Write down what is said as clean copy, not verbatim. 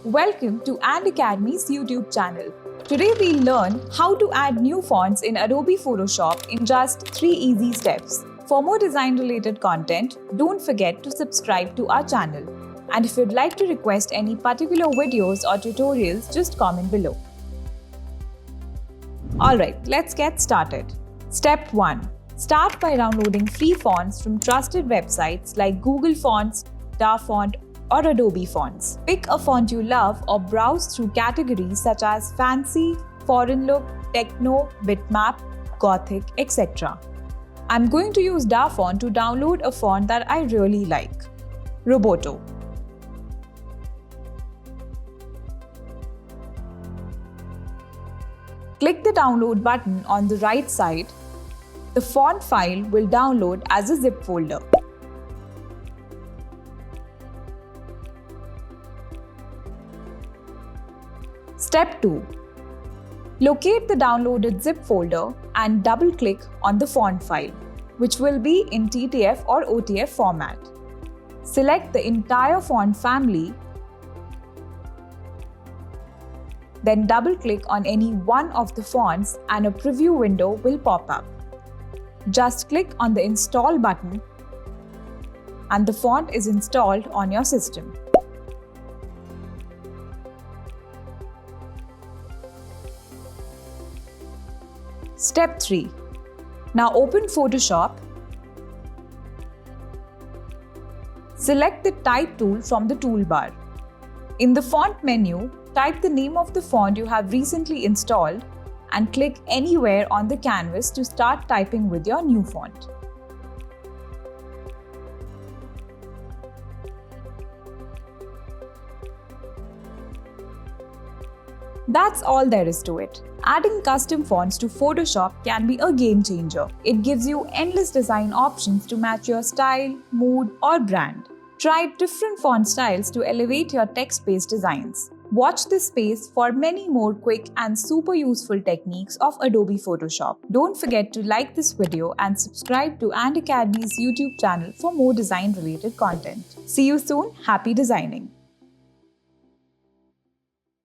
Welcome to And Academy's YouTube channel. Today we'll learn how to add new fonts in Adobe Photoshop in just 3 easy steps. For more design-related content, don't forget to subscribe to our channel. And if you'd like to request any particular videos or tutorials, just comment below. Alright, let's get started. Step 1. Start by downloading free fonts from trusted websites like Google Fonts, Font, or Adobe Fonts. Pick a font you love or browse through categories such as fancy, foreign look, techno, bitmap, gothic, etc. I'm going to use Font to download a font that I really like, Roboto. Click the download button on the right side. The font file will download as a zip folder. Step 2. Locate the downloaded zip folder and double-click on the font file, which will be in TTF or OTF format. Select the entire font family, then double-click on any one of the fonts and a preview window will pop up. Just click on the Install button and the font is installed on your system. Step 3. Now open Photoshop. Select the Type tool from the toolbar. In the font menu, type the name of the font you have recently installed and click anywhere on the canvas to start typing with your new font. That's all there is to it. Adding custom fonts to Photoshop can be a game changer. It gives you endless design options to match your style, mood, or brand. Try different font styles to elevate your text-based designs. Watch this space for many more quick and super useful techniques of Adobe Photoshop. Don't forget to like this video and subscribe to And Academy's YouTube channel for more design-related content. See you soon. Happy designing!